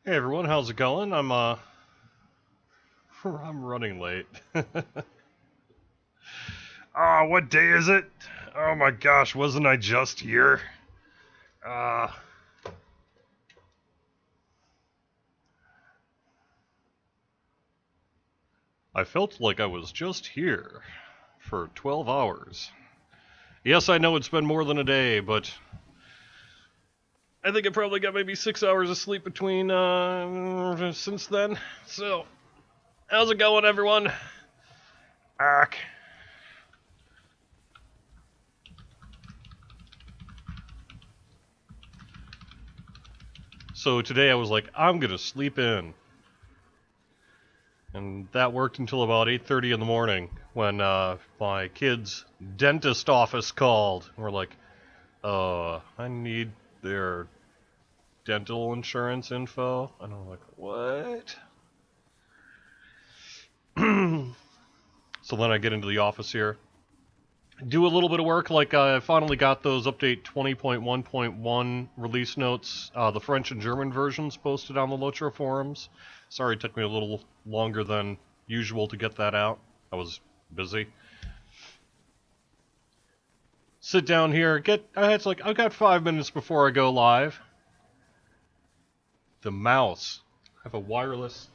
Hey everyone, how's it going? I'm running late. What day is it? Oh my gosh, wasn't I just here? Uh, I felt like I was just here for 12 hours. Yes, I know it's been more than a day, but I think I probably got maybe 6 hours of sleep between since then. So, how's it going, everyone? Ark. So today I was like, I'm gonna sleep in. And that worked until about 8:30 in the morning when my kid's dentist office called. And we're like, I need their dental insurance info. And I'm like, what? So then I get into the office here, do a little bit of work. Like I finally got those update 20.1.1 release notes, the French and German versions posted on the LOTRO forums. Sorry it took me a little longer than usual to get that out. I was busy. Sit down here, it's like, I got 5 minutes before I go live. The mouse. I have a wireless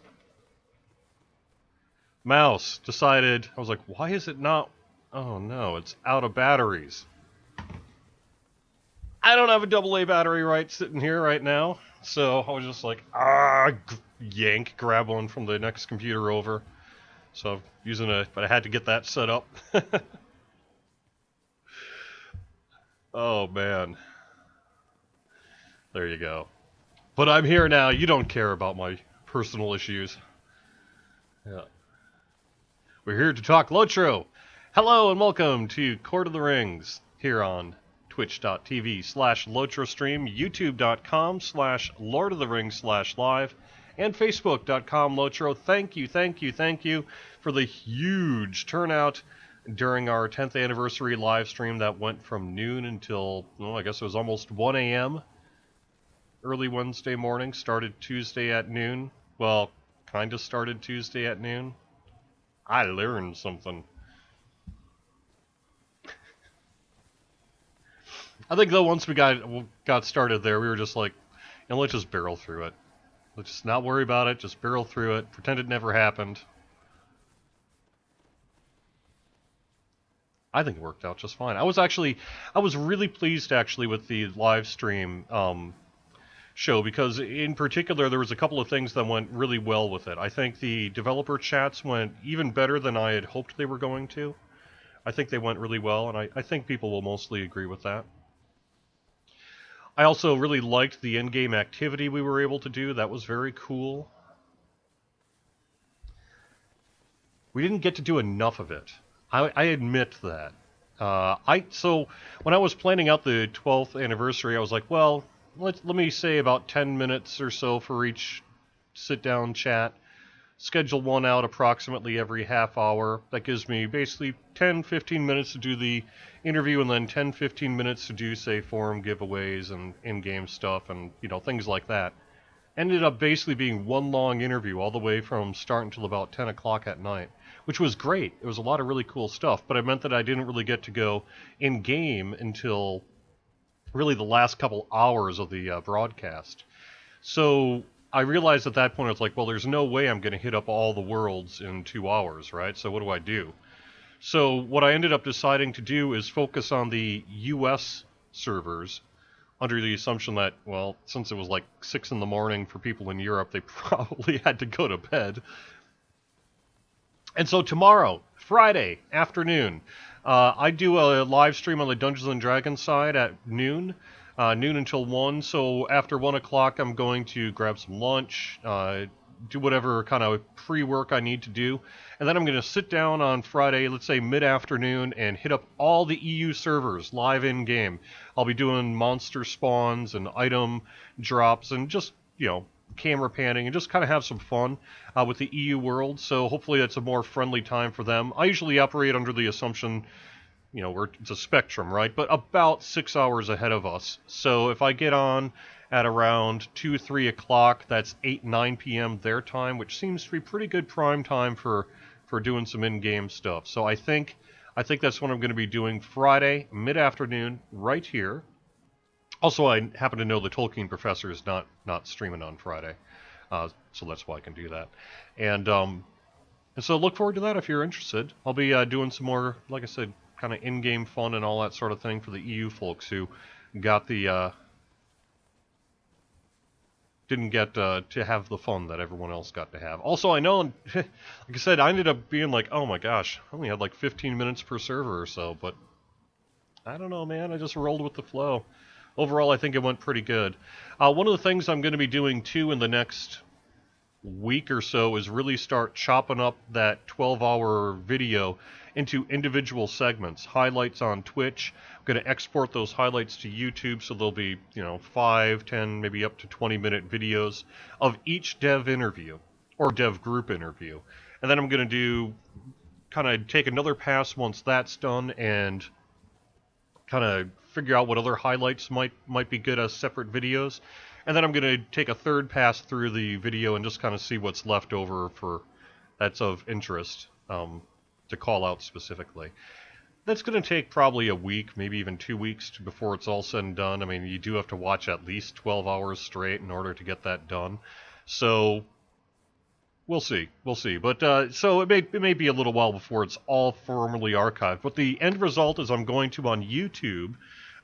mouse. Decided, I was like, why is it not, oh no, it's out of batteries. I don't have a AA battery right sitting here right now, so I was just like, grab one from the next computer over. So I'm using but I had to get that set up. Oh man. There you go. But I'm here now. You don't care about my personal issues. Yeah. We're here to talk LOTRO. Hello and welcome to Court of the Rings here on twitch.tv/LOTROstream, youtube.com/Lord of the Rings/live, and facebook.com LOTRO. Thank you for the huge turnout during our 10th anniversary live stream that went from noon until, well, I guess it was almost 1 a.m. early Wednesday morning, started Tuesday at noon. Well, kind of started Tuesday at noon. I learned something. I think though once we got started there, we were just like, let's just barrel through it. Let's just not worry about it. Just barrel through it. Pretend it never happened. I think it worked out just fine. I was really pleased actually with the live stream show because in particular there was a couple of things that went really well with it. I think the developer chats went even better than I had hoped they were going to. I think they went really well, and I think people will mostly agree with that. I also really liked the in-game activity we were able to do. That was very cool. We didn't get to do enough of it. I admit that. So when I was planning out the 12th anniversary, I was like, well, let me say about 10 minutes or so for each sit-down chat. Schedule one out approximately every half hour. That gives me basically 10-15 minutes to do the interview and then 10-15 minutes to do, say, forum giveaways and in-game stuff and, things like that. Ended up basically being one long interview all the way from start until about 10 o'clock at night, which was great. It was a lot of really cool stuff, but it meant that I didn't really get to go in-game until really the last couple hours of the broadcast. So I realized at that point, I was like, well, there's no way I'm going to hit up all the worlds in 2 hours, right? So what do I do? So what I ended up deciding to do is focus on the US servers under the assumption that, well, since it was like 6 in the morning for people in Europe, they probably had to go to bed. And so tomorrow, Friday afternoon, I do a live stream on the Dungeons and Dragons side at noon. Noon until 1, so after 1 o'clock I'm going to grab some lunch, do whatever kind of pre-work I need to do, and then I'm going to sit down on Friday, let's say mid-afternoon, and hit up all the EU servers live in-game. I'll be doing monster spawns and item drops and just, camera panning and just kind of have some fun with the EU world, so hopefully that's a more friendly time for them. I usually operate under the assumption it's a spectrum, right? But about 6 hours ahead of us. So if I get on at around 2, 3 o'clock. That's 8, 9 p.m. their time, which seems to be pretty good prime time for doing some in-game stuff. So I think that's what I'm going to be doing Friday mid-afternoon right here. Also, I happen to know the Tolkien professor is not streaming on Friday, so that's why I can do that. And so look forward to that if you're interested. I'll be doing some more, like I said, kind of in-game fun and all that sort of thing for the EU folks who got the didn't get to have the fun that everyone else got to have. Also, I know, like I said, I ended up being like, oh my gosh, I only had like 15 minutes per server or so, but I don't know, man. I just rolled with the flow. Overall, I think it went pretty good. One of the things I'm going to be doing too in the next week or so is really start chopping up that 12-hour video into individual segments, highlights on Twitch. I'm going to export those highlights to YouTube, so there'll be 5, 10, maybe up to 20-minute videos of each dev interview or dev group interview. And then I'm going to do kind of take another pass once that's done and kind of figure out what other highlights might be good as separate videos. And then I'm going to take a third pass through the video and just kind of see what's left over for that's of interest to call out specifically. That's going to take probably a week, maybe even 2 weeks before it's all said and done. I mean, you do have to watch at least 12 hours straight in order to get that done. So we'll see. But so it may be a little while before it's all formally archived. But the end result is I'm going to, on YouTube,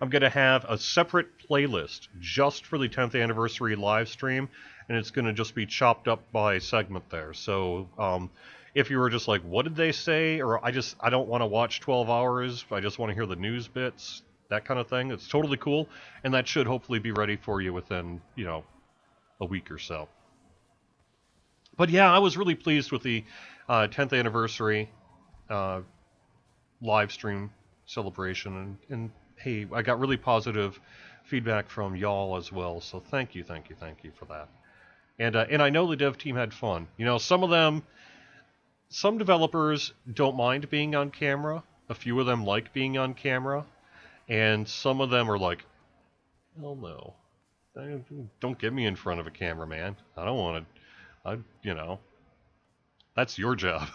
I'm going to have a separate playlist just for the 10th anniversary live stream, and it's going to just be chopped up by segment there. So if you were just like, what did they say? Or I don't want to watch 12 hours, I just want to hear the news bits, that kind of thing. It's totally cool, and that should hopefully be ready for you within, a week or so. But yeah, I was really pleased with the 10th anniversary live stream celebration, and hey, I got really positive feedback from y'all as well, so thank you for that. And I know the dev team had fun. Some developers don't mind being on camera. A few of them like being on camera, and some of them are like, hell no, don't get me in front of a camera, man. I don't want to. That's your job.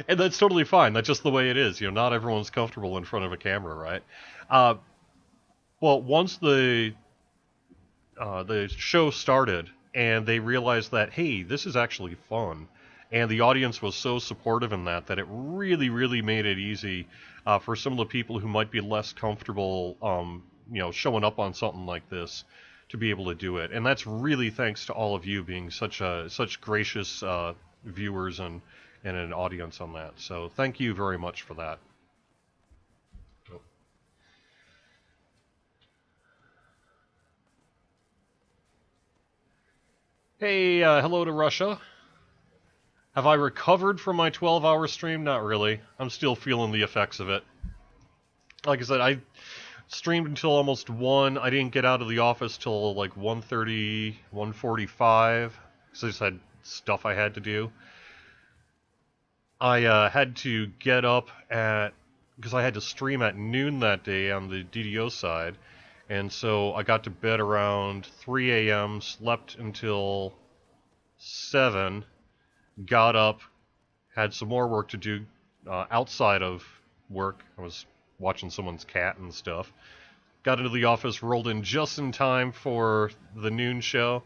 And that's totally fine. That's just the way it is. Not everyone's comfortable in front of a camera, right? Well, once the show started and they realized that, hey, this is actually fun, and the audience was so supportive in that it really, really made it easy for some of the people who might be less comfortable, showing up on something like this to be able to do it. And that's really thanks to all of you being such gracious viewers and an audience on that. So thank you very much for that. Hey, hello to Russia. Have I recovered from my 12-hour stream? Not really. I'm still feeling the effects of it. Like I said, I streamed until almost 1. I didn't get out of the office till like 1:30, 1:45, because I just had stuff I had to do. I had to get up because I had to stream at noon that day on the DDO side, and so I got to bed around 3 a.m., slept until 7, got up, had some more work to do outside of work. I was watching someone's cat and stuff. Got into the office, rolled in just in time for the noon show.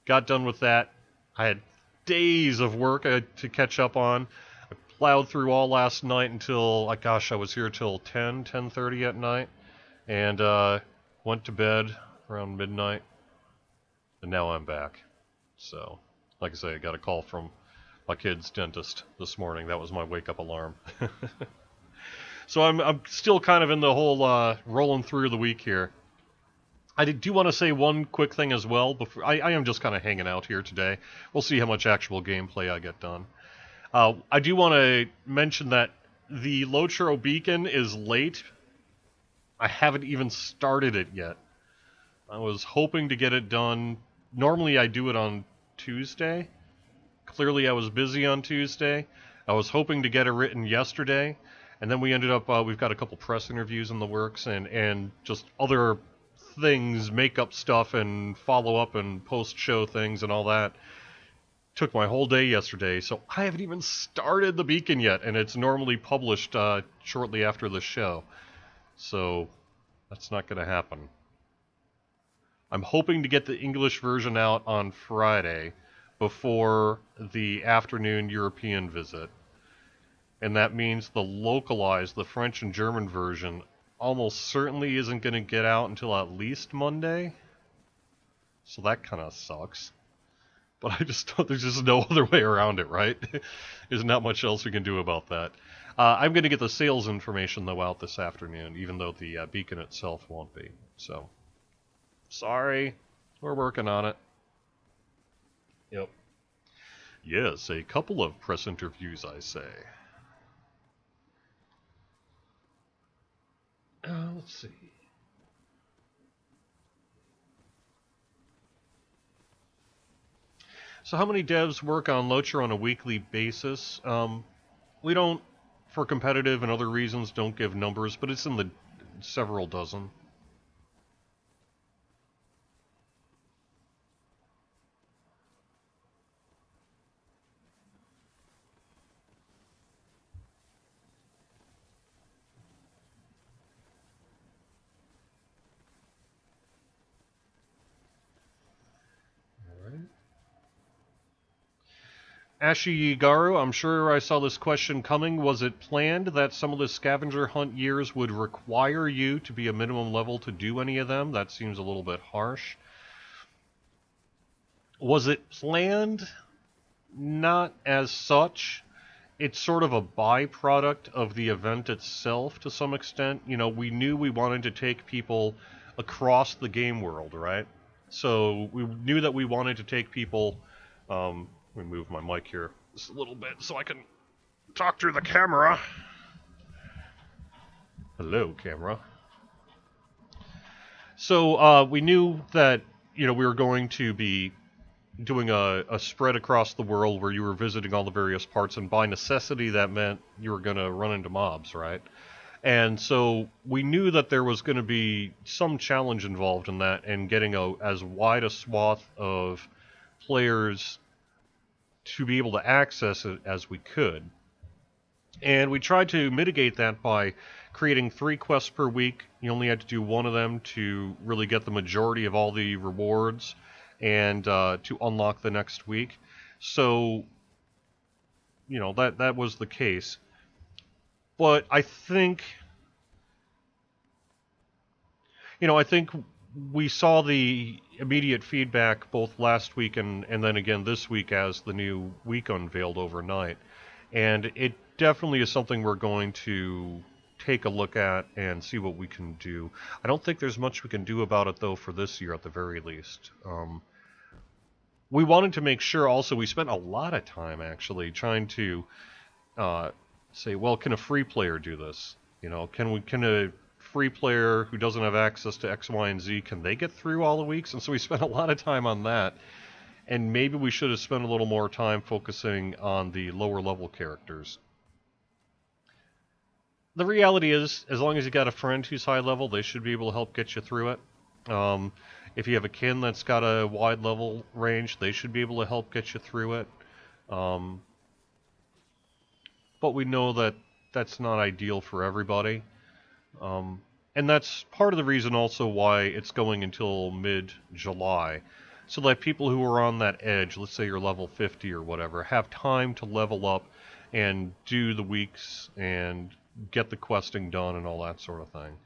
Got done with that. I had days of work to catch up on. I plowed through all last night until, I was here till 10:30 at night, and went to bed around midnight, and now I'm back. So, like I say, I got a call from my kid's dentist this morning. That was my wake-up alarm. So I'm still kind of in the whole rolling through the week here. I do want to say one quick thing as well. Before I am just kind of hanging out here today. We'll see how much actual gameplay I get done. I do want to mention that the LOTRO beacon is late. I haven't even started it yet. I was hoping to get it done. Normally I do it on Tuesday. Clearly I was busy on Tuesday. I was hoping to get it written yesterday, And then we ended up, we've got a couple press interviews in the works and just other things, makeup stuff and follow up and post show things and all that. Took my whole day yesterday, so I haven't even started the beacon yet, and it's normally published shortly after the show. So that's not going to happen. I'm hoping to get the English version out on Friday before the afternoon European visit. And that means the French and German version, almost certainly isn't going to get out until at least Monday. So that kind of sucks. But I just don't, there's just no other way around it, right? There's not much else we can do about that. I'm going to get the sales information, though, out this afternoon, even though the beacon itself won't be. So, sorry. We're working on it. Yep. Yes, a couple of press interviews, I say. Let's see. So how many devs work on LOTRO on a weekly basis? We don't, for competitive and other reasons, don't give numbers, but it's in the several dozen. Ashigaru, I'm sure I saw this question coming. Was it planned that some of the scavenger hunt years would require you to be a minimum level to do any of them? That seems a little bit harsh. Was it planned? Not as such. It's sort of a byproduct of the event itself to some extent. You know, we knew we wanted to take people across the game world, right? So we knew that we wanted to take people. Let me move my mic here just a little bit so I can talk through the camera. Hello, camera. So we knew that, you know, we were going to be doing a spread across the world where you were visiting all the various parts, and by necessity that meant you were going to run into mobs, right? And so we knew that there was going to be some challenge involved in that, and getting as wide a swath of players to be able to access it as we could. And we tried to mitigate that by creating 3 quests per week. You only had to do one of them to really get the majority of all the rewards and to unlock the next week. So, you know, that was the case. But I think, I think we saw the immediate feedback both last week and then again this week as the new week unveiled overnight. And it definitely is something we're going to take a look at and see what we can do. I don't think there's much we can do about it, though, for this year at the very least. We wanted to make sure also, we spent a lot of time actually trying to say, well, can a free player do this? You know, can a free player who doesn't have access to X, Y, and Z, can they get through all the weeks? And so we spent a lot of time on that. And maybe we should have spent a little more time focusing on the lower level characters. The reality is, as long as you got a friend who's high level, they should be able to help get you through it. If you have a kin that's got a wide level range, they should be able to help get you through it. But we know that that's not ideal for everybody. And that's part of the reason also why it's going until mid-July. So that people who are on that edge, let's say you're level 50 or whatever, have time to level up and do the weeks and get the questing done and all that sort of thing.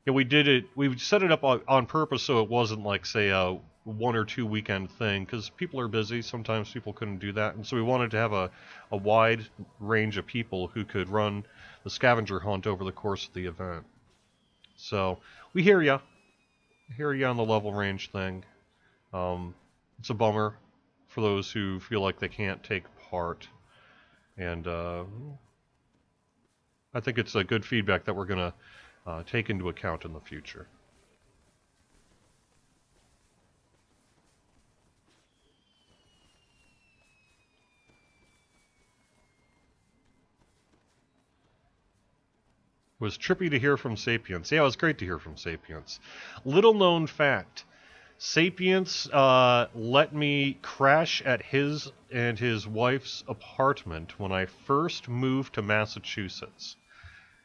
We set it up on purpose so it wasn't like, say, a 1 or 2 weekend thing, because people are busy. Sometimes people couldn't do that. And so we wanted to have a wide range of people who could run the scavenger hunt over the course of the event. So we hear ya. Hear you on the level range thing. It's a bummer for those who feel like they can't take part. And I think it's a good feedback that we're going to take into account in the future. Was trippy to hear from Sapience. Yeah, it was great to hear from Sapience. Little known fact. Sapience let me crash at his and his wife's apartment when I first moved to Massachusetts.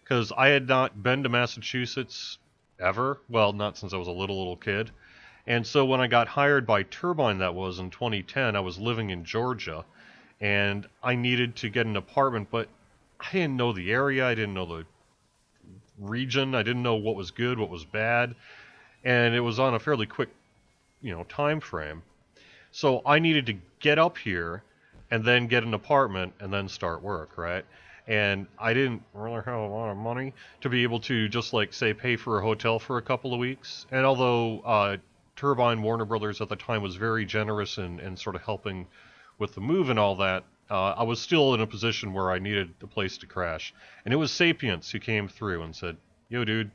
Because I had not been to Massachusetts ever. Well, not since I was a little kid. And so when I got hired by Turbine, that was in 2010, I was living in Georgia. And I needed to get an apartment, but I didn't know the area. I didn't know the region. I didn't know what was good, what was bad. And it was on a fairly quick, time frame. So I needed to get up here and then get an apartment and then start work, right? And I didn't really have a lot of money to be able to just like say pay for a hotel for a couple of weeks. And although Turbine Warner Brothers at the time was very generous in sort of helping with the move and all that, I was still in a position where I needed a place to crash. And it was Sapience who came through and said, "Yo, dude,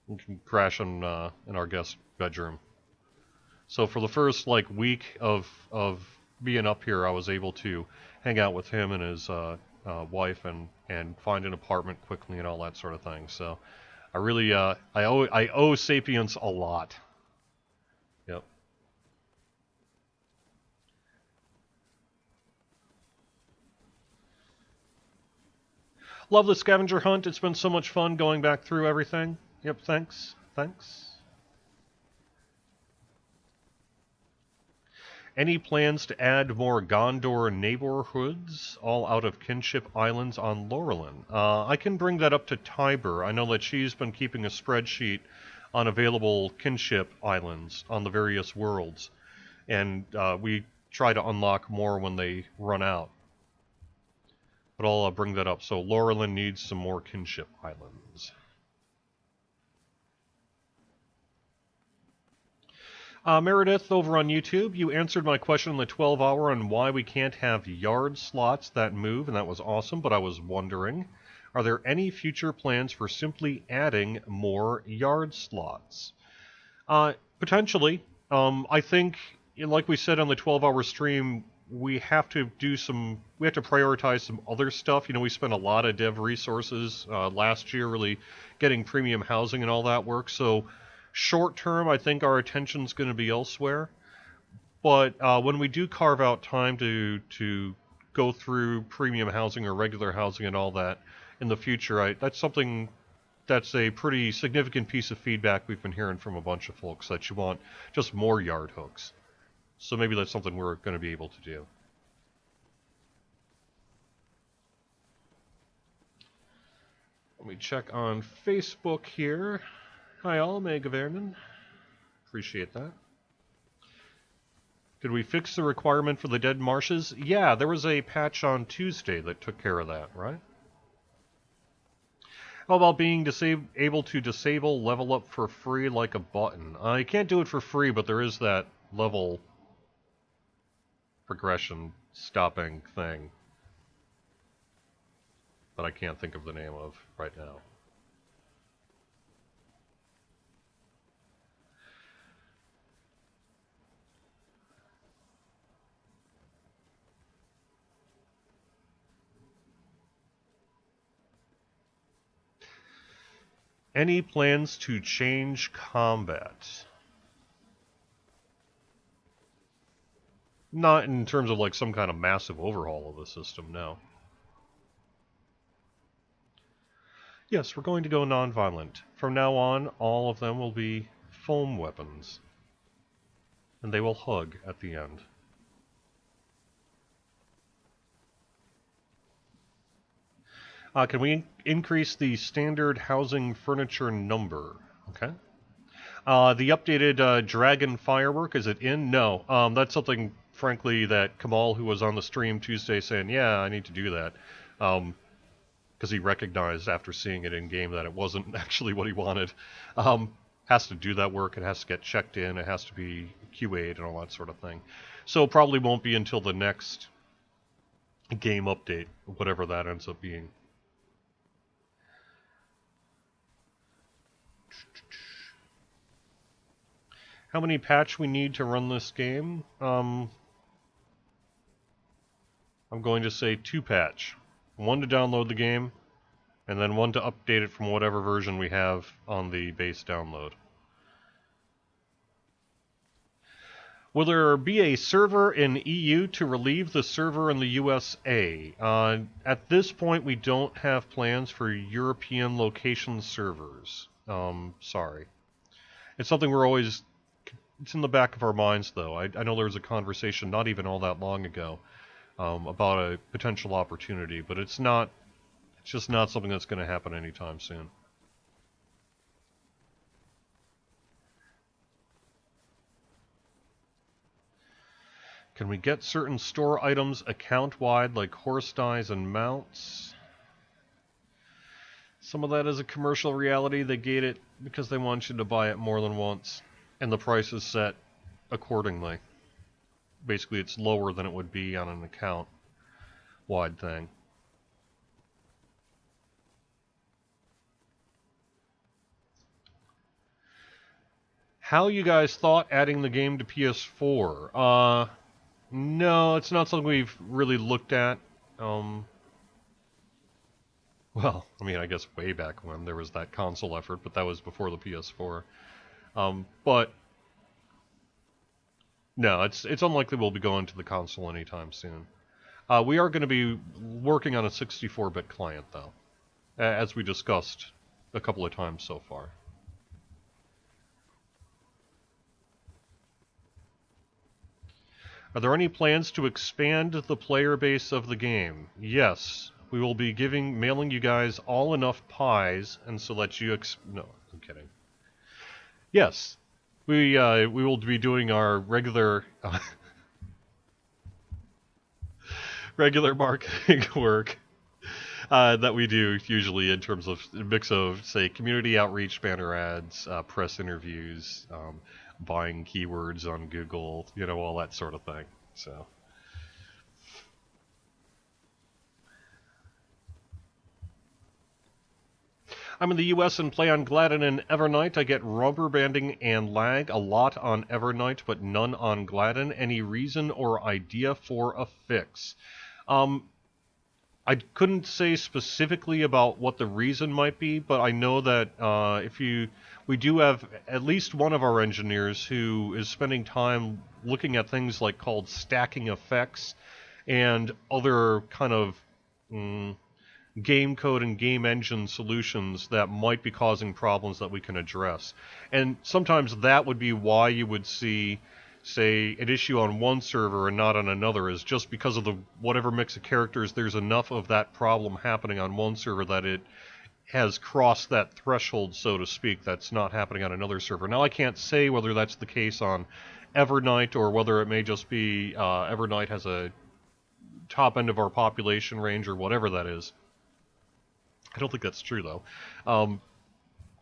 you can crash in our guest bedroom." So for the first like week of being up here, I was able to hang out with him and his wife and find an apartment quickly and all that sort of thing. So I really I owe Sapience a lot. Yep. Love the scavenger hunt. It's been so much fun going back through everything. Yep. Thanks. Thanks. Any plans to add more Gondor neighborhoods, all out of kinship islands on Laurelin? I can bring that up to Tiber. I know that she's been keeping a spreadsheet on available kinship islands on the various worlds, and we try to unlock more when they run out. But I'll bring that up. So Laurelin needs some more kinship islands. Meredith, over on YouTube, you answered my question in the 12 hour on why we can't have yard slots that move, and that was awesome, but I was wondering, are there any future plans for simply adding more yard slots? Potentially. I think, like we said on the 12-hour stream, we have to prioritize some other stuff. We spent a lot of dev resources last year really getting premium housing and all that work, so short term, I think our attention's going to be elsewhere. But when we do carve out time to go through premium housing or regular housing and all that in the future, that's a pretty significant piece of feedback we've been hearing from a bunch of folks that you want just more yard hooks. So maybe that's something we're going to be able to do. Let me check on Facebook here. Hi all, Mega Vernon. Appreciate that. Did we fix the requirement for the dead marshes? Yeah, there was a patch on Tuesday that took care of that, right? How about being able to disable level up for free like a button? You can't do it for free, but there is that level progression stopping thing that I can't think of the name of right now. Any plans to change combat? Not in terms of like some kind of massive overhaul of the system, no. Yes, we're going to go non-violent. From now on, all of them will be foam weapons. And they will hug at the end. Can we increase the standard housing furniture number? Okay. The updated Dragon Firework, is it in? No. That's something, frankly, that Kamal, who was on the stream Tuesday, saying, yeah, I need to do that. Because he recognized after seeing it in game that it wasn't actually what he wanted. Has to do that work. It has to get checked in. It has to be QA'd and all that sort of thing. So probably won't be until the next game update, whatever that ends up being. How many patch we need to run this game? I'm going to say 2 patch. 1 to download the game, and then one to update it from whatever version we have on the base download. Will there be a server in EU to relieve the server in the USA? At this point, we don't have plans for European location servers. Sorry. It's something we're always... It's in the back of our minds, though. I know there was a conversation not even all that long ago about a potential opportunity, but it's just not something that's going to happen anytime soon. Can we get certain store items account-wide, like horse dyes and mounts? Some of that is a commercial reality. They gate it because they want you to buy it more than once, and the price is set accordingly. Basically, it's lower than it would be on an account-wide thing. How you guys thought adding the game to PS4? No, it's not something we've really looked at. Well, I mean, I guess way back when there was that console effort, but that was before the PS4. But no, it's unlikely we'll be going to the console anytime soon. We are going to be working on a 64-bit client, though, as we discussed a couple of times so far. Are there any plans to expand the player base of the game? Yes. We will be mailing you guys all enough pies, and so that you no, I'm kidding. Yes, we will be doing our regular regular marketing work that we do usually in terms of a mix of, say, community outreach, banner ads, press interviews, buying keywords on Google, all that sort of thing. So. I'm in the US and play on Gladden and Evernight. I get rubber banding and lag a lot on Evernight, but none on Gladden. Any reason or idea for a fix? I couldn't say specifically about what the reason might be, but I know that we do have at least one of our engineers who is spending time looking at things like called stacking effects and other kind of game code and game engine solutions that might be causing problems that we can address. And sometimes that would be why you would see, say, an issue on one server and not on another, is just because of the whatever mix of characters, there's enough of that problem happening on one server that it has crossed that threshold, so to speak, that's not happening on another server. Now, I can't say whether that's the case on Evernight or whether it may just be Evernight has a top end of our population range or whatever that is. I don't think that's true, though.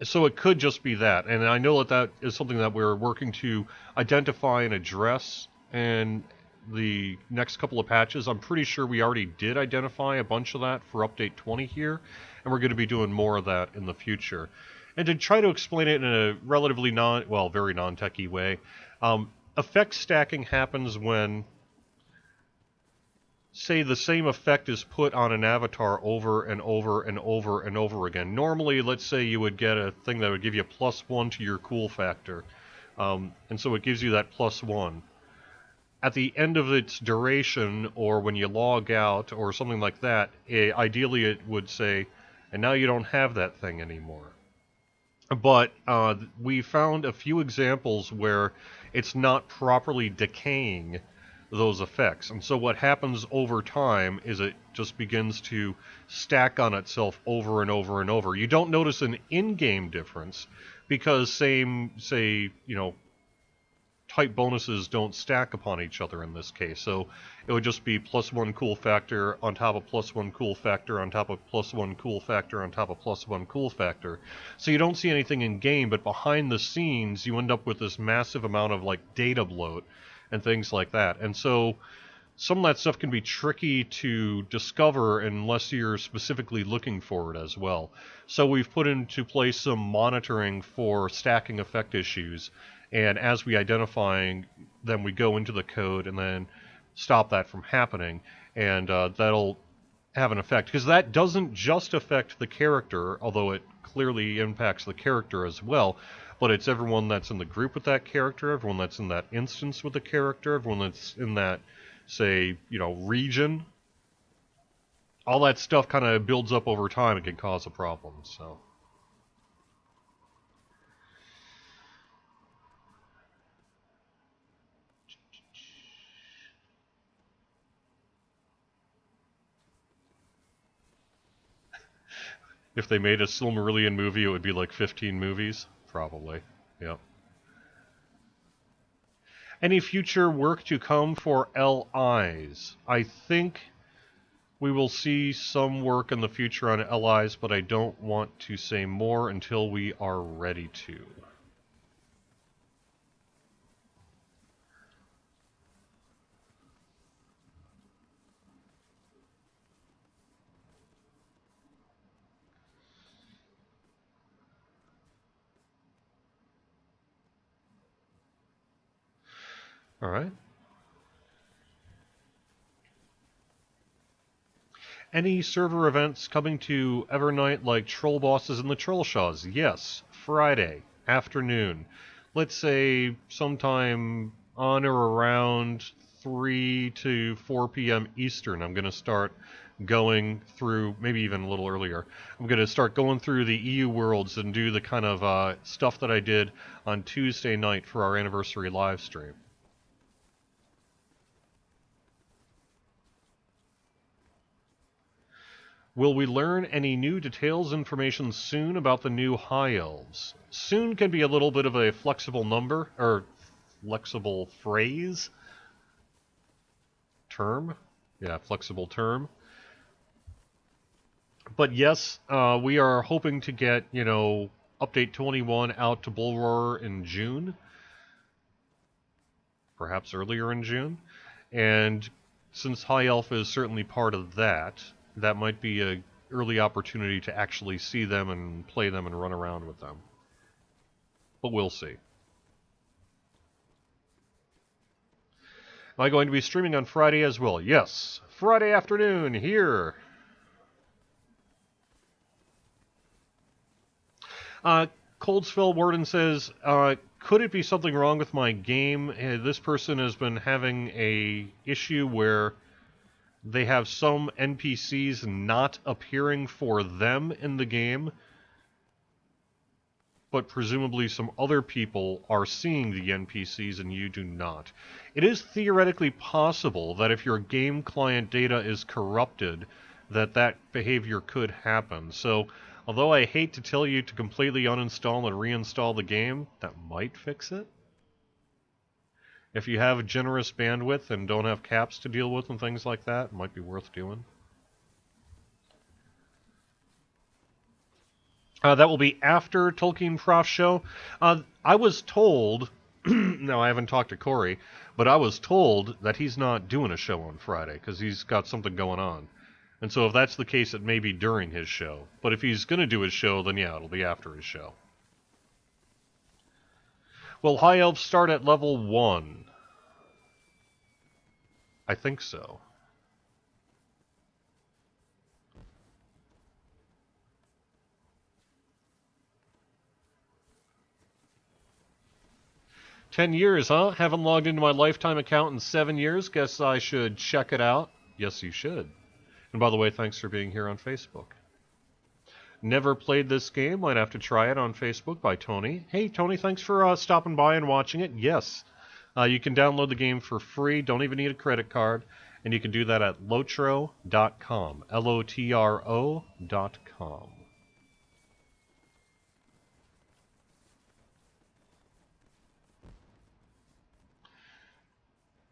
So it could just be that. And I know that is something that we're working to identify and address in the next couple of patches. I'm pretty sure we already did identify a bunch of that for Update 20 here, and we're going to be doing more of that in the future. And to try to explain it in a relatively very non-techy way, effect stacking happens when, say, the same effect is put on an avatar over and over and over and over again. Normally, let's say you would get a thing that would give you +1 to your cool factor. And so it gives you that +1. At the end of its duration, or when you log out, or something like that, ideally it would say, and now you don't have that thing anymore. But we found a few examples where it's not properly decaying those effects. And so what happens over time is it just begins to stack on itself over and over and over. You don't notice an in-game difference because type bonuses don't stack upon each other in this case. So it would just be +1 cool factor on top of +1 cool factor on top of +1 cool factor on top of +1 cool factor. So you don't see anything in game, but behind the scenes you end up with this massive amount of data bloat and things like that. And so some of that stuff can be tricky to discover unless you're specifically looking for it as well. So we've put into place some monitoring for stacking effect issues, and as we identify them, we go into the code and then stop that from happening, and that'll have an effect, because that doesn't just affect the character, although it clearly impacts the character as well, but it's everyone that's in the group with that character, everyone that's in that instance with the character, everyone that's in that, say, region. All that stuff kind of builds up over time and can cause a problem, so. If they made a Silmarillion movie, it would be like 15 movies? Probably. Yep. Any future work to come for LIs? I think we will see some work in the future on LIs, but I don't want to say more until we are ready to. All right. Any server events coming to Evernight like Troll Bosses and the Troll Shaws? Yes, Friday afternoon. Let's say sometime on or around 3 to 4 p.m. Eastern. I'm going to start going through, maybe even a little earlier. I'm going to start going through the EU worlds and do the kind of stuff that I did on Tuesday night for our anniversary live stream. Will we learn any new details information soon about the new High Elves? Soon can be a little bit of a flexible number, or flexible phrase? Term? Yeah, flexible term. But yes, we are hoping to get, Update 21 out to Bullroar in June. Perhaps earlier in June. And since High Elf is certainly part of that, that might be a early opportunity to actually see them and play them and run around with them. But we'll see. Am I going to be streaming on Friday as well? Yes. Friday afternoon here. Coldsfell Warden says, could it be something wrong with my game? This person has been having a issue where they have some NPCs not appearing for them in the game, but presumably some other people are seeing the NPCs and you do not. It is theoretically possible that if your game client data is corrupted, that behavior could happen. So, although I hate to tell you to completely uninstall and reinstall the game, that might fix it. If you have generous bandwidth and don't have caps to deal with and things like that, it might be worth doing. That will be after Tolkien Prof show. I was told, now I haven't talked to Corey, but I was told that he's not doing a show on Friday because he's got something going on. And so if that's the case, it may be during his show. But if he's going to do his show, then yeah, it'll be after his show. Will High Elves start at level 1? I think so. $10, huh? Haven't logged into my lifetime account in 7 years. Guess I should check it out. Yes, you should. And by the way, thanks for being here on Facebook. Never played this game. Might have to try it on Facebook by Tony. Hey, Tony, thanks for stopping by and watching it. Yes, you can download the game for free. Don't even need a credit card. And you can do that at LOTRO.com. LOTRO.com.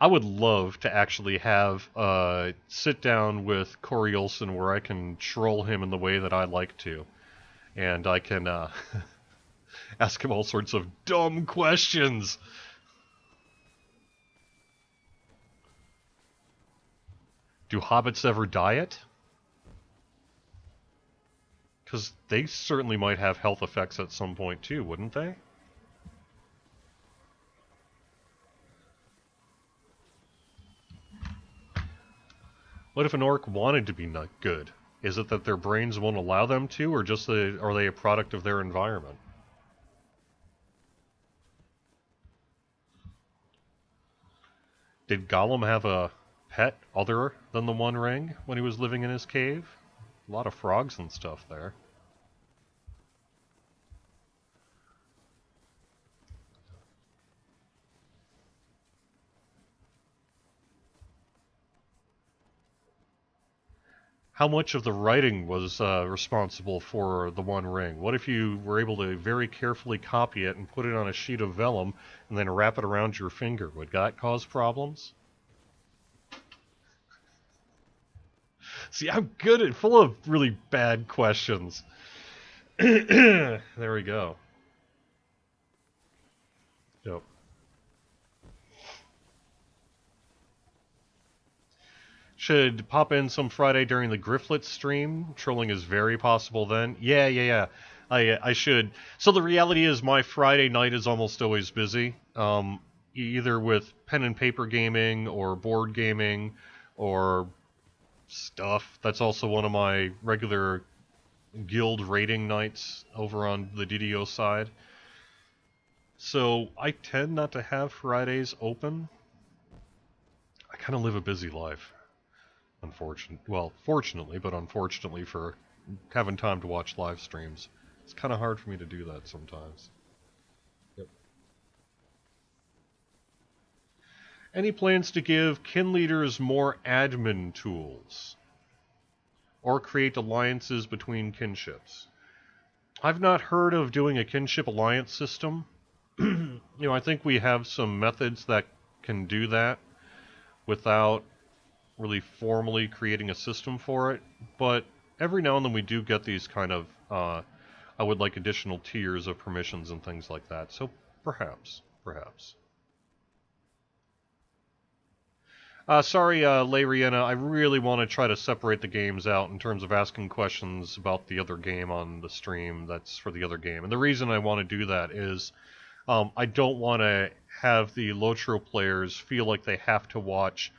I would love to actually have a sit down with Corey Olson where I can troll him in the way that I like to. And I can ask him all sorts of dumb questions. Do hobbits ever diet? Because they certainly might have health effects at some point too, wouldn't they? What if an orc wanted to be not good? Is it that their brains won't allow them to, or just are they a product of their environment? Did Gollum have a pet other than the One Ring when he was living in his cave? A lot of frogs and stuff there. How much of the writing was responsible for the One Ring? What if you were able to very carefully copy it and put it on a sheet of vellum and then wrap it around your finger? Would that cause problems? See, I'm good at full of really bad questions. There we go. Yep. Should pop in some Friday during the Grifflet stream. Trolling is very possible then. Yeah. I should. So the reality is my Friday night is almost always busy. Either with pen and paper gaming or board gaming or stuff. That's also one of my regular guild raiding nights over on the DDO side. So I tend not to have Fridays open. I kind of live a busy life. Fortunately, but unfortunately for having time to watch live streams. It's kind of hard for me to do that sometimes. Yep. Any plans to give kin leaders more admin tools? Or create alliances between kinships? I've not heard of doing a kinship alliance system. I think we have some methods that can do that without really formally creating a system for it, but every now and then we do get these kind of, I would like additional tiers of permissions and things like that, so perhaps. Sorry, Lariana, I really want to try to separate the games out in terms of asking questions about the other game on the stream that's for the other game. And the reason I want to do that is I don't want to have the LOTRO players feel like they have to watch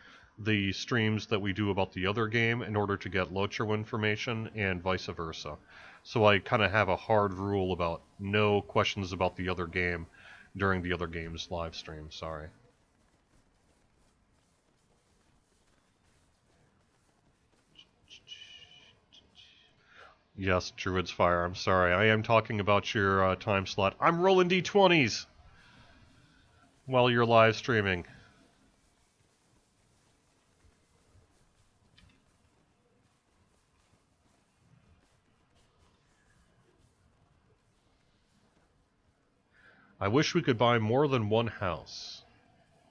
the streams that we do about the other game in order to get LOTRO information and vice versa. So I kind of have a hard rule about no questions about the other game during the other game's live stream, sorry. Yes, Druid's Fire, I'm sorry. I am talking about your time slot. I'm rolling d20s while you're live streaming. I wish we could buy more than one house.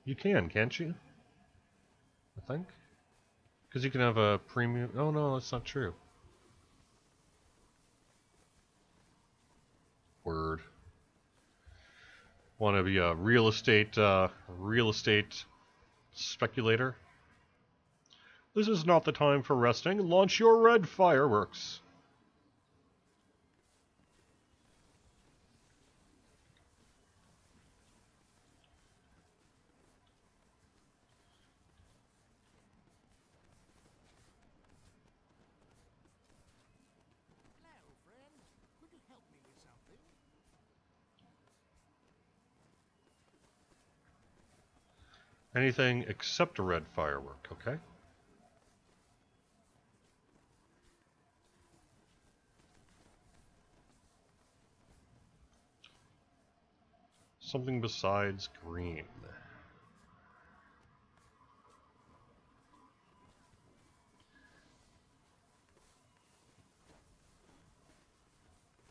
You can, can't you? I think. Because you can have a premium... Oh, no, that's not true. Word. Want to be a real estate speculator? This is not the time for resting. Launch your red fireworks. Hello, friend. Could you help me with something? Anything except a red firework, okay? Something besides green.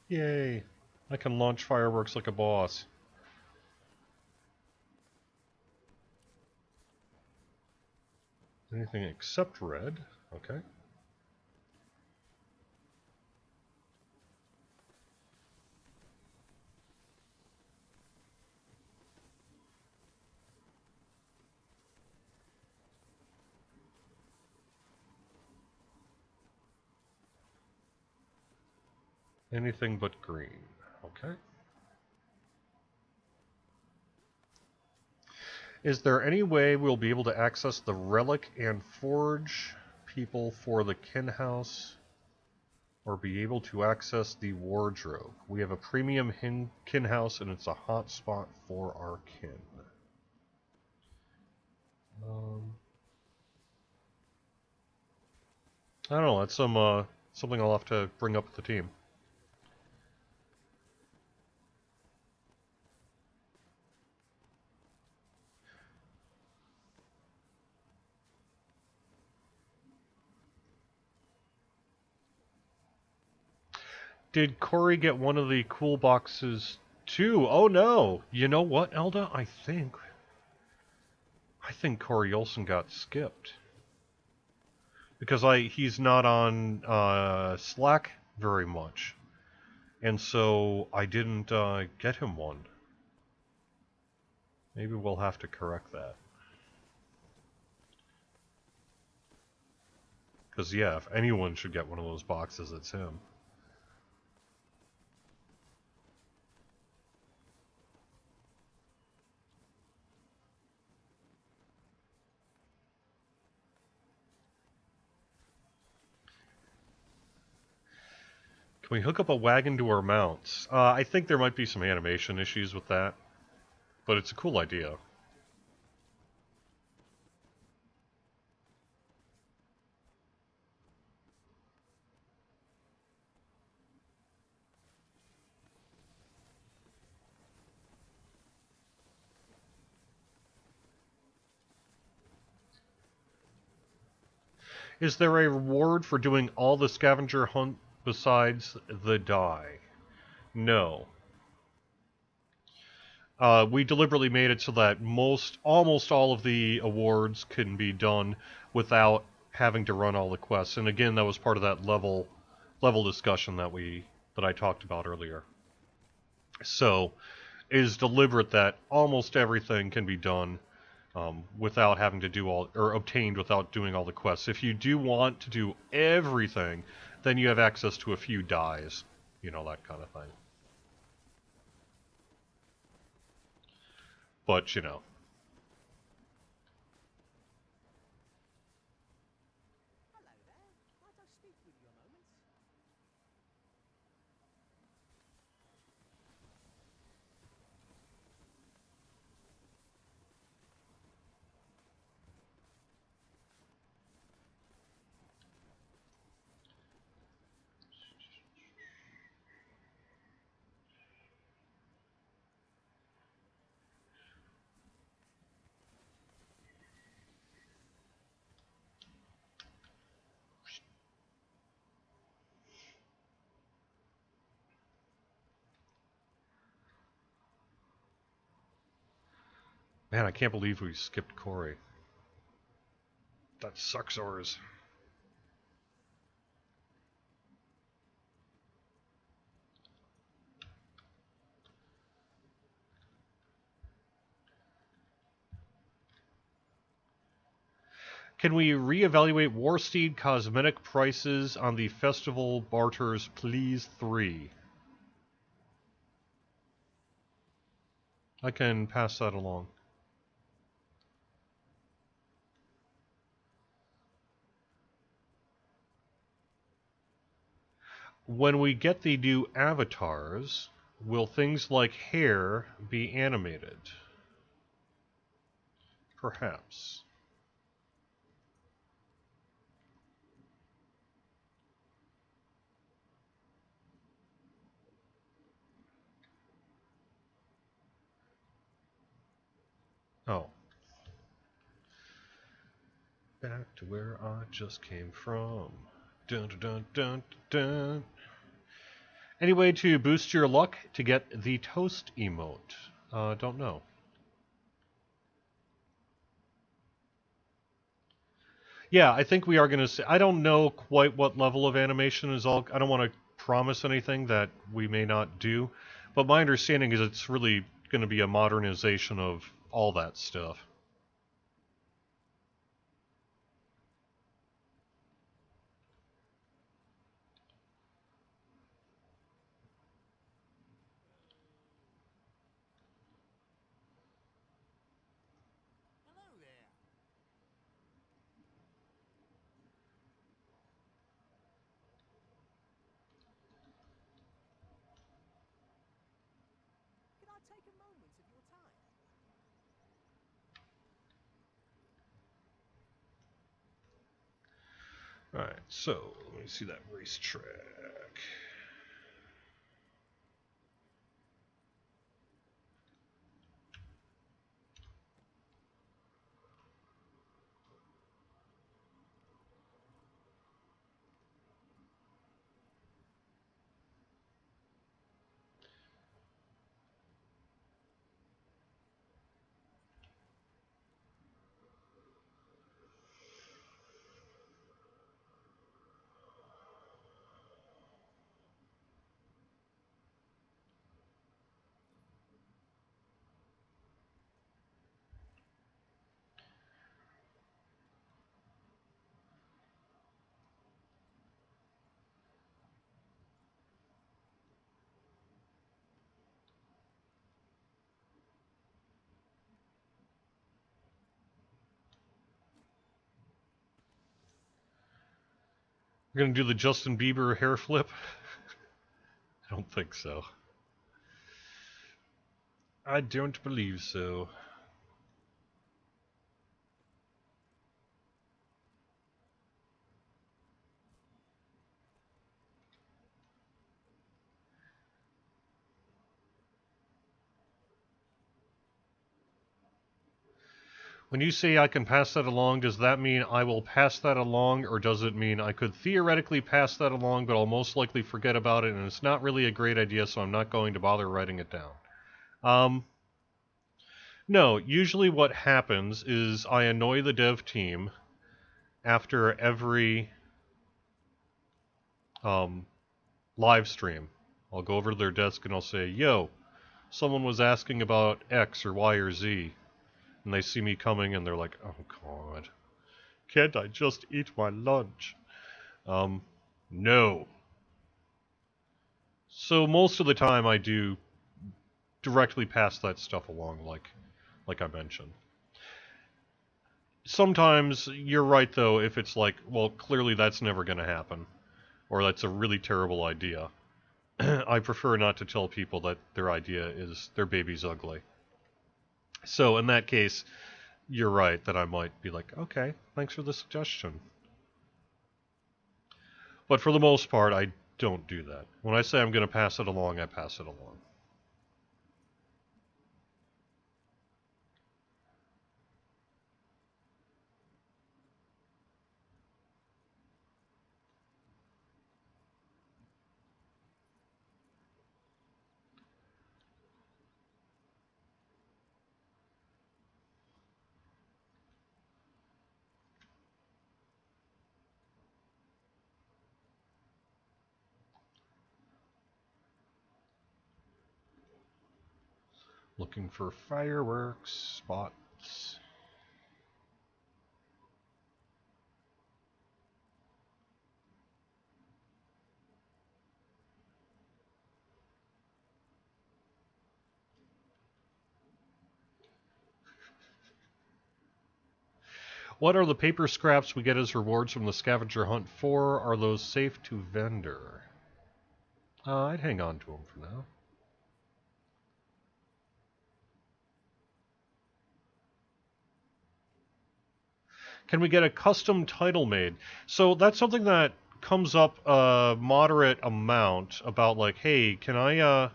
Yay! I can launch fireworks like a boss. Anything except red, okay? Anything but green, okay? Is there any way we'll be able to access the relic and forge people for the kin house or be able to access the wardrobe. We have a premium kin house and it's a hot spot for our kin. I don't know. That's something I'll have to bring up with the team. Did Corey get one of the cool boxes too? Oh no! You know what, Elda? I think Corey Olsen got skipped because he's not on Slack very much, and so I didn't get him one. Maybe we'll have to correct that. Because yeah, if anyone should get one of those boxes, it's him. Can we hook up a wagon to our mounts? I think there might be some animation issues with that, but it's a cool idea. Is there a reward for doing all the scavenger hunt besides the die? No. We deliberately made it so that almost all of the awards can be done without having to run all the quests. And again, that was part of that level discussion that I talked about earlier. So, it is deliberate that almost everything can be done without having to do all, or obtained without doing all the quests. If you do want to do everything, then you have access to a few dies, that kind of thing. But, Hello there. Might I speak with you a moment? man, I can't believe we skipped Corey. That sucks ours. Can we reevaluate Warsteed cosmetic prices on the festival barters, please? 3. I can pass that along. When we get the new avatars, will things like hair be animated? Perhaps. Oh. Back to where I just came from. Dun dun dun dun dun. Any way to boost your luck to get the toast emote? Don't know. Yeah, I think we are going to see. I don't know quite what level of animation is all. I don't want to promise anything that we may not do, but my understanding is it's really going to be a modernization of all that stuff. Hello there. Alright, so let me see that racetrack. We're gonna do the Justin Bieber hair flip? I don't think so. I don't believe so. When you say I can pass that along, does that mean I will pass that along, or does it mean I could theoretically pass that along, but I'll most likely forget about it, and it's not really a great idea, so I'm not going to bother writing it down? No, usually what happens is I annoy the dev team after every um, live stream. I'll go over to their desk and I'll say, yo, someone was asking about X or Y or Z, and they see me coming and they're like, oh god, can't I just eat my lunch? No. So most of the time I do directly pass that stuff along, like I mentioned. Sometimes you're right though, if it's like, well, clearly that's never going to happen, or that's a really terrible idea. I prefer not to tell people that their idea is their baby's ugly. So in that case, you're right that I might be like, okay, thanks for the suggestion. But for the most part, I don't do that. When I say I'm going to pass it along, I pass it along. Looking for fireworks spots. What are the paper scraps we get as rewards from the scavenger hunt for? Are those safe to vendor? I'd hang on to them for now. Can we get a custom title made? So that's something that comes up a moderate amount about like, hey, can I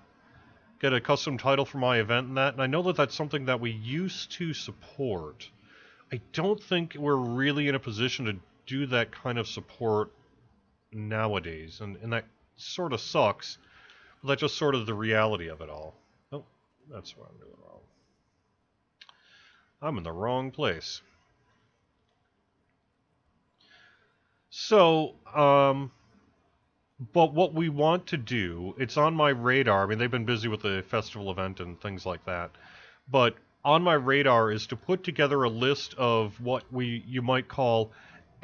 get a custom title for my event and that? And I know that that's something that we used to support. I don't think we're really in a position to do that kind of support nowadays, and that sort of sucks. But that's just sort of the reality of it all. Oh, that's what I'm doing wrong. I'm in the wrong place. So, but what we want to do, it's on my radar. I mean, they've been busy with the festival event and things like that. But on my radar is to put together a list of what you might call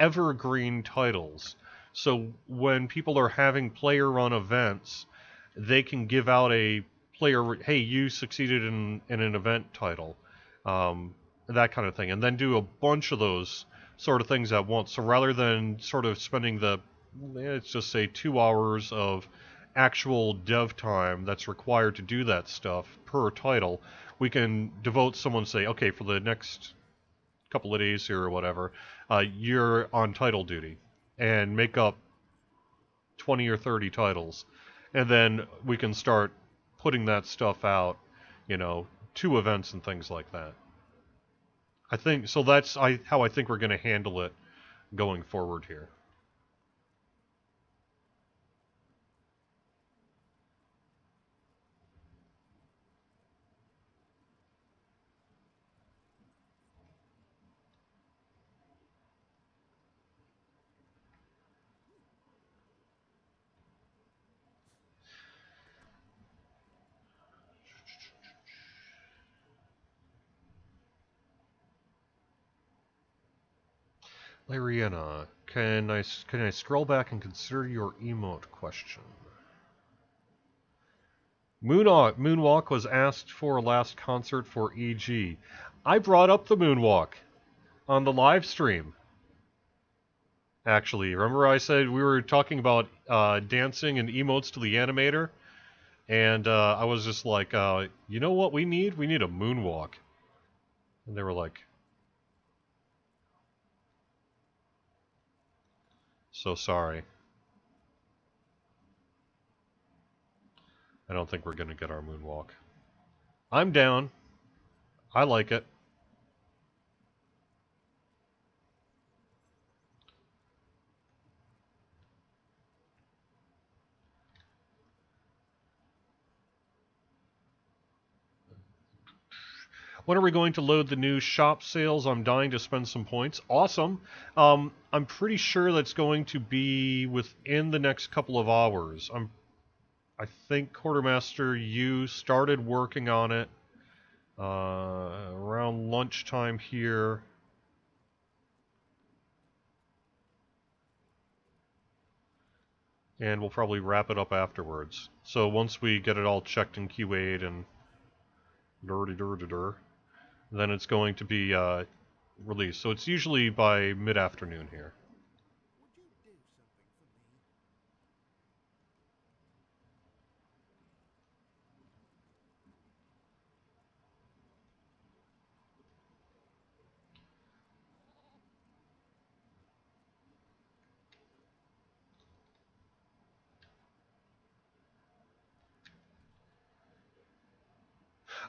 evergreen titles. So when people are having player run events, they can give out a player, hey, you succeeded in an event title, that kind of thing, and then do a bunch of those sort of things at once. So rather than sort of spending let's just say 2 hours of actual dev time that's required to do that stuff per title, we can devote someone, say, okay, for the next couple of days here or whatever, you're on title duty. and make up 20 or 30 titles, and then we can start putting that stuff out, you know, to events and things like that. I think so. That's how I think we're going to handle it going forward here. Lariana, can I scroll back and consider your emote question? Moonwalk was asked for last concert for EG. I brought up the Moonwalk on the live stream. Actually, remember I said we were talking about dancing and emotes to the animator, and I was just like, you know what we need? We need a Moonwalk. And they were like, so sorry. I don't think we're gonna get our Moonwalk. I'm down. I like it. When are we going to load the new shop sales? I'm dying to spend some points. Awesome. I'm pretty sure that's going to be within the next couple of hours. I think Quartermaster, you started working on it around lunchtime here. And we'll probably wrap it up afterwards. So once we get it all checked and QA'd and then it's going to be released. So it's usually by mid-afternoon here. Would you do something for me?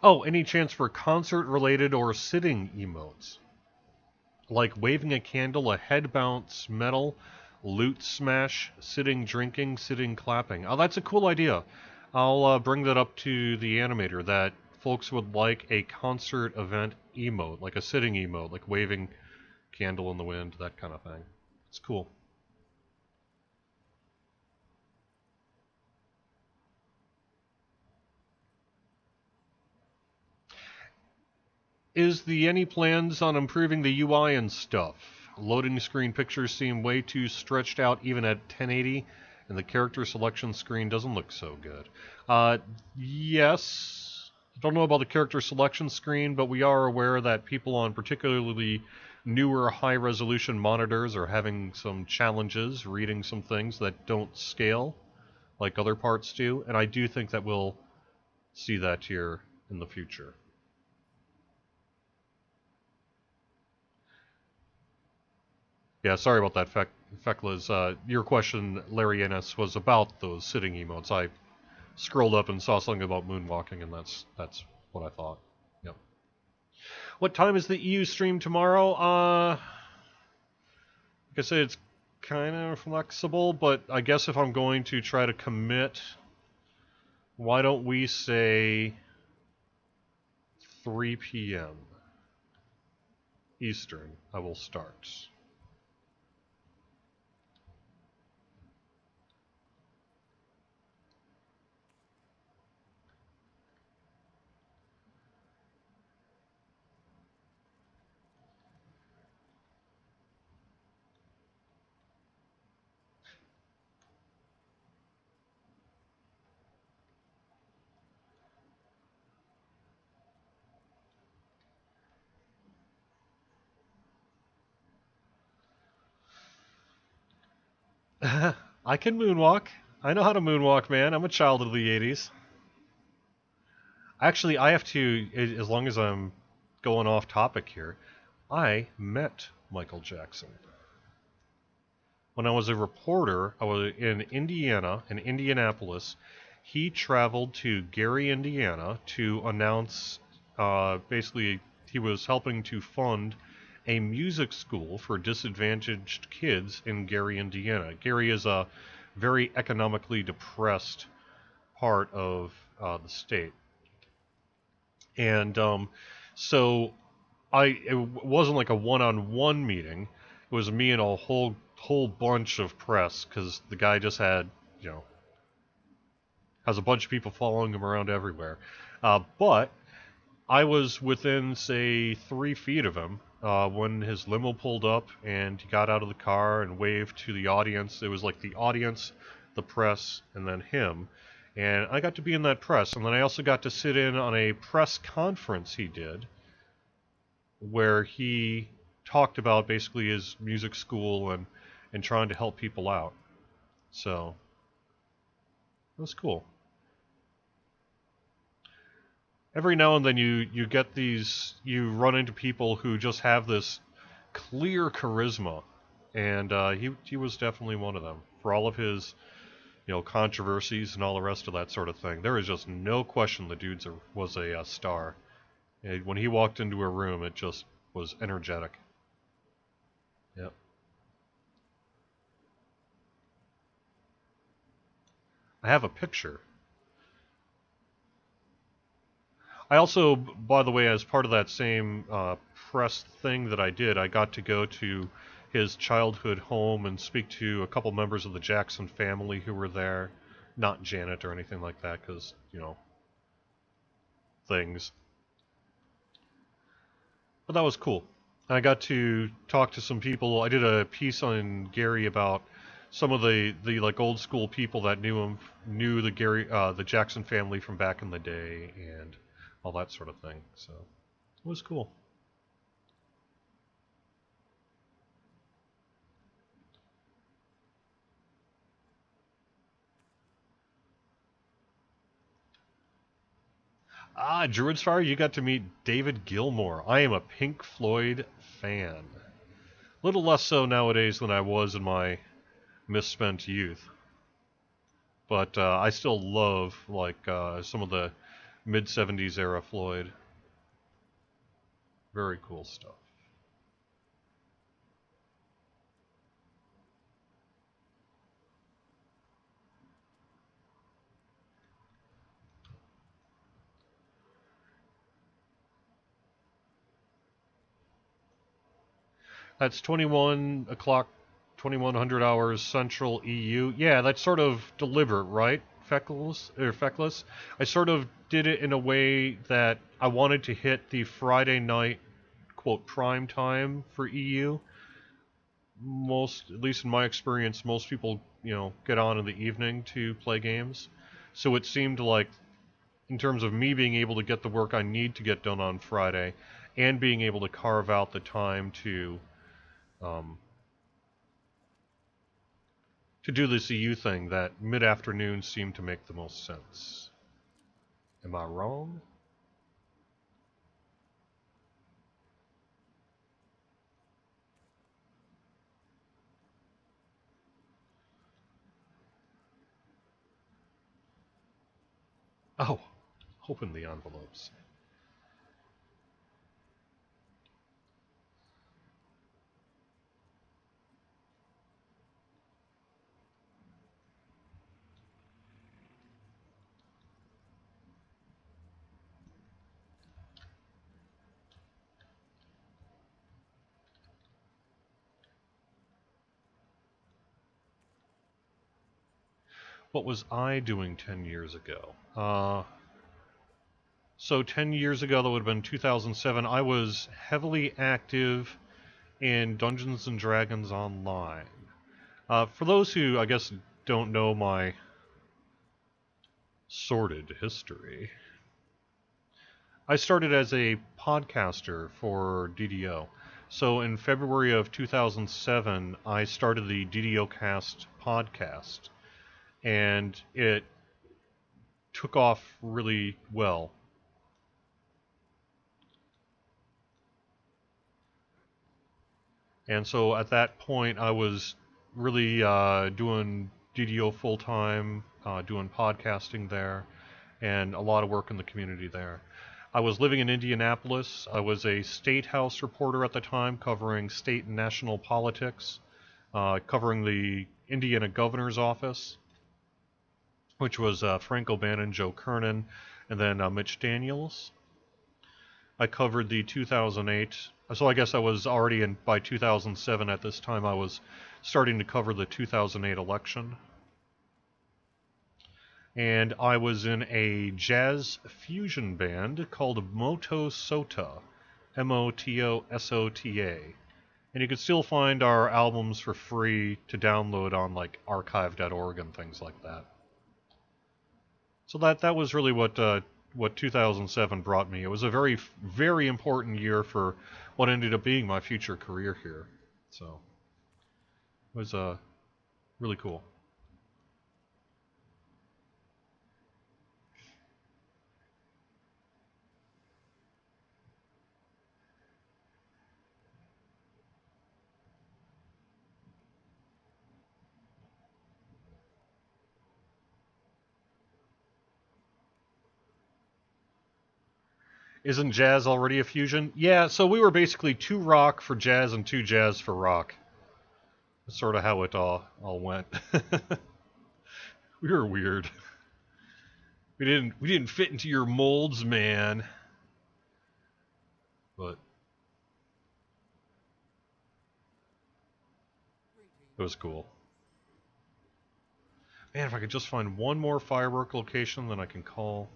Oh, any chance for concert-related or sitting emotes? Like waving a candle, a head bounce, metal, loot smash, sitting drinking, sitting clapping. Oh, that's a cool idea. I'll bring that up to the animator that folks would like a concert event emote, like a sitting emote, like waving candle in the wind, that kind of thing. It's cool. Is the any plans on improving the UI and stuff? Loading screen pictures seem way too stretched out even at 1080, and the character selection screen doesn't look so good. Yes. I don't know about the character selection screen, but we are aware that people on particularly newer high resolution monitors are having some challenges reading some things that don't scale like other parts do, and I do think that we'll see that here in the future. Yeah, sorry about that, Feklas. Your question, Larry Ennis, was about those sitting emotes. I scrolled up and saw something about moonwalking, and that's what I thought. Yep. What time is the EU stream tomorrow? Like I said, it's kind of flexible, but I guess if I'm going to try to commit, why don't we say 3 p.m. Eastern? I will start. I can moonwalk. I know how to moonwalk, man. I'm a child of the 80s. Actually, I have to, as long as I'm going off topic here, I met Michael Jackson. When I was a reporter, I was in Indiana, in Indianapolis. He traveled to Gary, Indiana to announce, basically, he was helping to fund a music school for disadvantaged kids in Gary, Indiana. Gary is a very economically depressed part of the state. And so it wasn't like a one-on-one meeting. It was me and a whole bunch of press because the guy just had, you know, has a bunch of people following him around everywhere. But I was within, say, 3 feet of him when his limo pulled up and he got out of the car and waved to the audience. It was like the audience, the press, and then him. And I got to be in that press. And then I also got to sit in on a press conference he did where he talked about basically his music school and trying to help people out. So it was cool. Every now and then you get these, you run into people who just have this clear charisma, and he was definitely one of them. For all of his, controversies and all the rest of that sort of thing, there is just no question the dude was a star. And when he walked into a room, it just was energetic. Yep. I have a picture. I also, by the way, as part of that same press thing that I did, I got to go to his childhood home and speak to a couple members of the Jackson family who were there. Not Janet or anything like that, because, things. But that was cool. And I got to talk to some people. I did a piece on Gary about some of the like old school people that knew the Jackson family from back in the day, and all that sort of thing. So it was cool. Druid's Fire, you got to meet David Gilmour. I am a Pink Floyd fan. A little less so nowadays than I was in my misspent youth. But I still love, like, some of the mid-70s era Floyd. Very cool stuff. That's 21 o'clock, 2100 hours Central EU. Yeah, that's sort of deliberate, right? Feckless. I sort of did it in a way that I wanted to hit the Friday night, quote, prime time for EU. Most, at least in my experience, most people, get on in the evening to play games. So it seemed like, in terms of me being able to get the work I need to get done on Friday, and being able to carve out the time um, to do this EU thing, that mid-afternoon seemed to make the most sense. Am I wrong? Oh, open the envelopes. What was I doing 10 years ago? So 10 years ago, that would have been 2007, I was heavily active in Dungeons and Dragons Online. For those who, I guess, don't know my sordid history, I started as a podcaster for DDO. So in February of 2007, I started the DDO Cast podcast, and it took off really well. And so at that point, I was really doing DDO full time, doing podcasting there, and a lot of work in the community there. I was living in Indianapolis. I was a state house reporter at the time, covering state and national politics, covering the Indiana governor's office, which was Frank O'Bannon, Joe Kernan, and then Mitch Daniels. I covered the 2008. So I guess I was already in by 2007. At this time, I was starting to cover the 2008 election. And I was in a jazz fusion band called Moto Sota, Motosota. And you can still find our albums for free to download on like archive.org and things like that. So that was really what 2007 brought me. It was a very important year for what ended up being my future career here. So it was really cool. Isn't jazz already a fusion? Yeah, so we were basically two rock for jazz and two jazz for rock. That's sort of how it all went. We were weird. We didn't fit into your molds, man. But it was cool. Man, if I could just find one more firework location, then I can call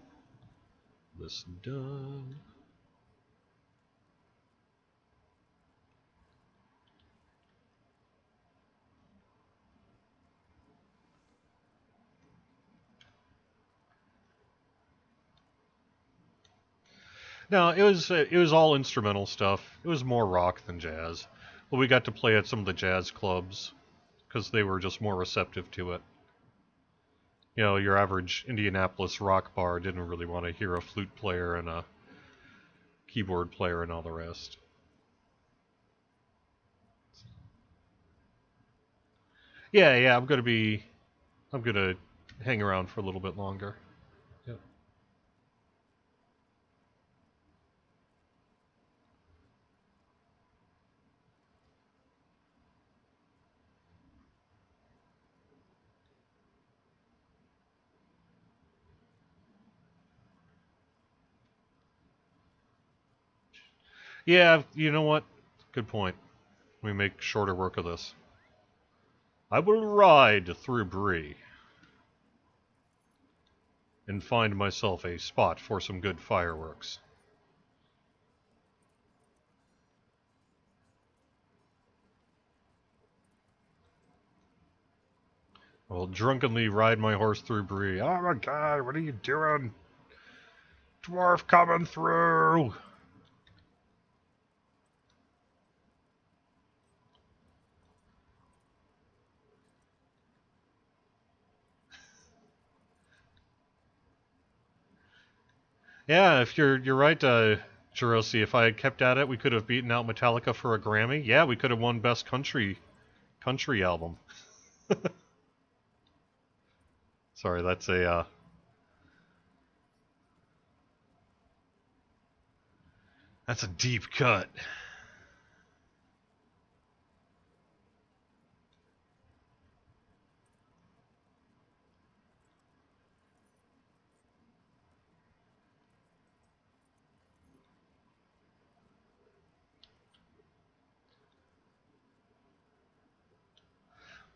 this done. No, it was all instrumental stuff. It was more rock than jazz. But we got to play at some of the jazz clubs because they were just more receptive to it. You know, your average Indianapolis rock bar didn't really want to hear a flute player and a keyboard player and all the rest. Yeah, yeah, I'm gonna hang around for a little bit longer. Yep. Yeah, you know what? Good point. We make shorter work of this. I will ride through Bree and find myself a spot for some good fireworks. I'll drunkenly ride my horse through Bree. Oh my god, what are you doing? Dwarf coming through! Yeah, if you're right, Jerosi, if I had kept at it, we could have beaten out Metallica for a Grammy. Yeah, we could have won Best Country Album. Sorry, that's a deep cut.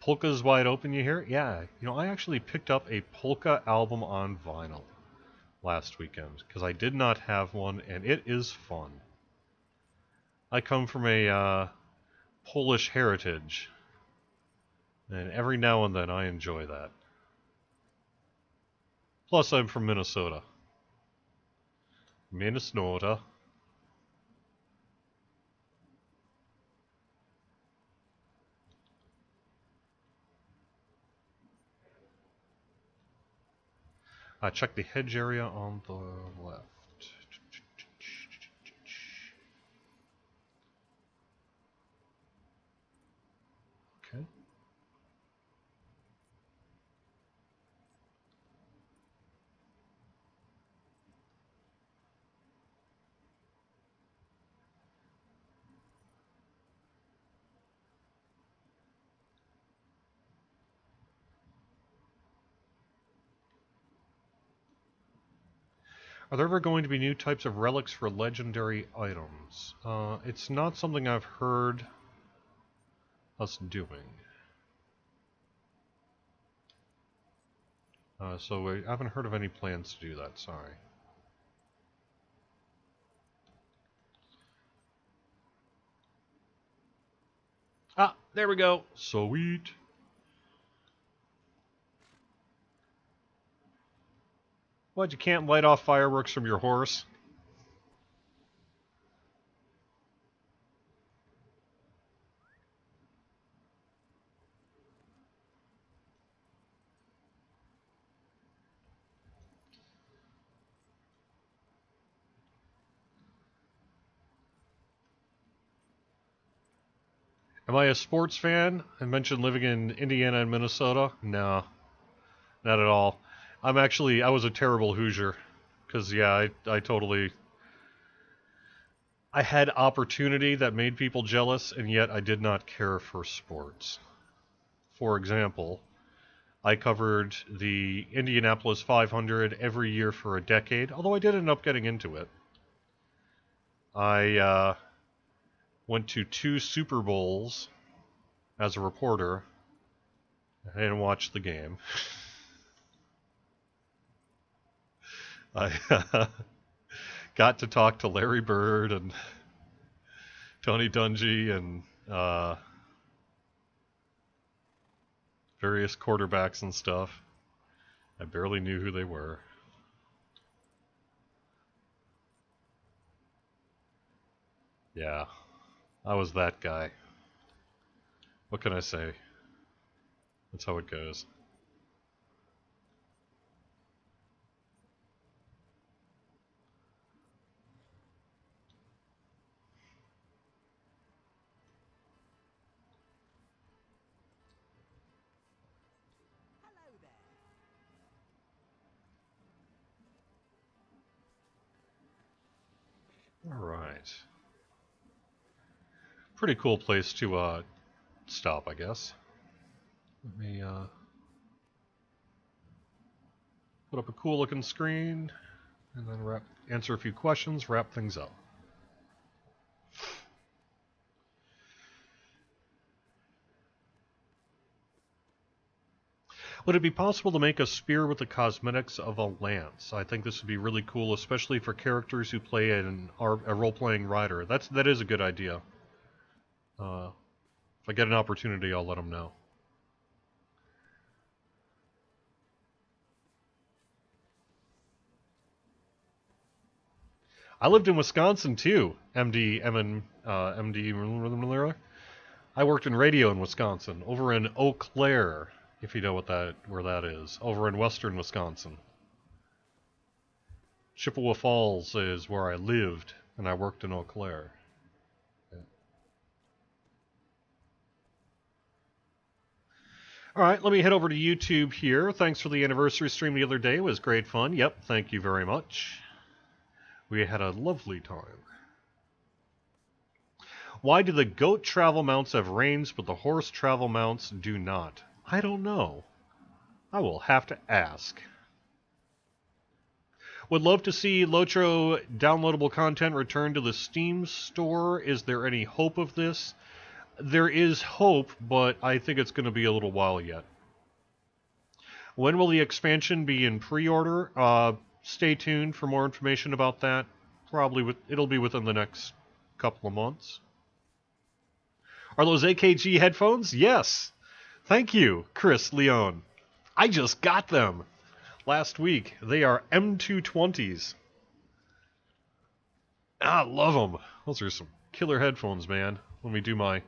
Polka's wide open, you hear? Yeah, I actually picked up a polka album on vinyl last weekend because I did not have one, and it is fun. I come from a Polish heritage, and every now and then I enjoy that. Plus, I'm from Minnesota. Minnesota. Check the hedge area on the left. Okay. Are there ever going to be new types of relics for legendary items? It's not something I've heard us doing. So I haven't heard of any plans to do that, sorry. Ah, there we go. Sweet. What, you can't light off fireworks from your horse? Am I a sports fan? I mentioned living in Indiana and Minnesota. No, not at all. I was a terrible Hoosier. Because, yeah, I totally. I had opportunity that made people jealous, and yet I did not care for sports. For example, I covered the Indianapolis 500 every year for a decade, although I did end up getting into it. I went to 2 Super Bowls as a reporter. I didn't watch the game. I got to talk to Larry Bird and Tony Dungy and various quarterbacks and stuff. I barely knew who they were. Yeah, I was that guy. What can I say? That's how it goes. Hello there. All right. Pretty cool place to stop, I guess. Let me put up a cool looking screen and then answer a few questions, wrap things up. Would it be possible to make a spear with the cosmetics of a lance? I think this would be really cool, especially for characters who play a role-playing rider. That is a good idea. If I get an opportunity, I'll let them know. I lived in Wisconsin too. MD. I worked in radio in Wisconsin, over in Eau Claire, if you know where that is, over in western Wisconsin. Chippewa Falls is where I lived, and I worked in Eau Claire. All right, let me head over to YouTube here. Thanks for the anniversary stream the other day. It was great fun. Yep, thank you very much. We had a lovely time. Why do the goat travel mounts have reins, but the horse travel mounts do not? I don't know. I will have to ask. Would love to see LOTRO downloadable content return to the Steam store. Is there any hope of this? There is hope, but I think it's going to be a little while yet. When will the expansion be in pre-order? Stay tuned for more information about that. It'll be within the next couple of months. Are those AKG headphones? Yes. Thank you, Chris Leone. I just got them last week. They are M220s. I love them. Those are some killer headphones, man. When we do my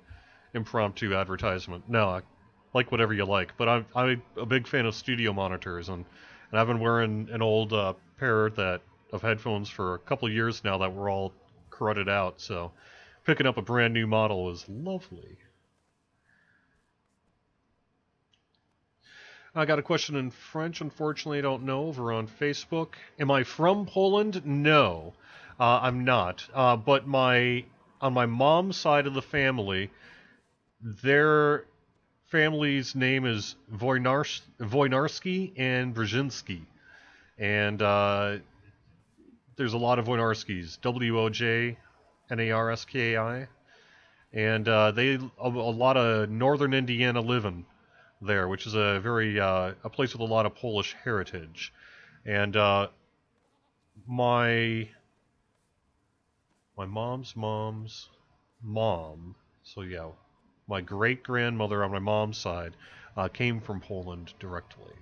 impromptu advertisement. No, I like whatever you like, but I'm a big fan of studio monitors, and I've been wearing an old pair of headphones for a couple of years now that were all corroded out. So picking up a brand new model is lovely. I got a question in French. Unfortunately, I don't know. Over on Facebook. Am I from Poland? No, I'm not. But on my mom's side of the family, their family's name is Wojnarski and Brzezinski, and There's a lot of Wojnarskis, Wojnarski, and a lot of northern Indiana living there, which is a place with a lot of Polish heritage. And my my mom's mom, so yeah, my great grandmother on my mom's side came from Poland directly.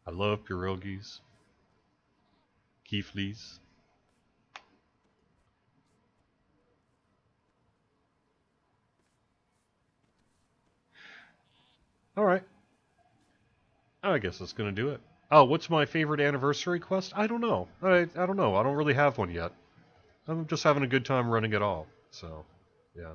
I love pierogies, kiflis. All right, I guess that's gonna do it. Oh, what's my favorite anniversary quest? I don't know. I don't know. I don't really have one yet. I'm just having a good time running it all. So, yeah.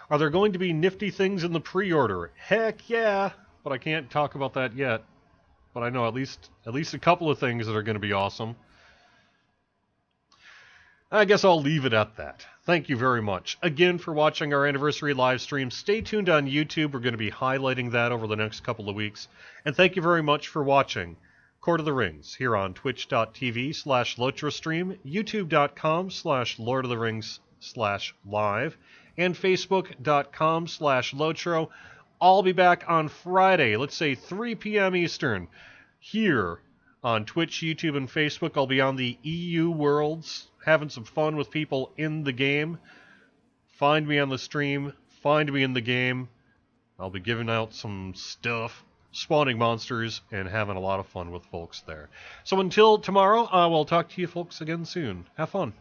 Are there going to be nifty things in the pre-order? Heck yeah, but I can't talk about that yet. But I know at least a couple of things that are going to be awesome. I guess I'll leave it at that. Thank you very much again for watching our anniversary live stream. Stay tuned on YouTube. We're going to be highlighting that over the next couple of weeks. And thank you very much for watching Court of the Rings here on twitch.tv/LOTROstream, youtube.com/Lord of the Rings/live, and facebook.com/LOTRO. I'll be back on Friday, let's say 3 p.m. Eastern, here on Twitch, YouTube, and Facebook. I'll be on the EU Worlds, having some fun with people in the game. Find me on the stream, find me in the game. I'll be giving out some stuff, spawning monsters, and having a lot of fun with folks there. So until tomorrow, I will talk to you folks again soon. Have fun.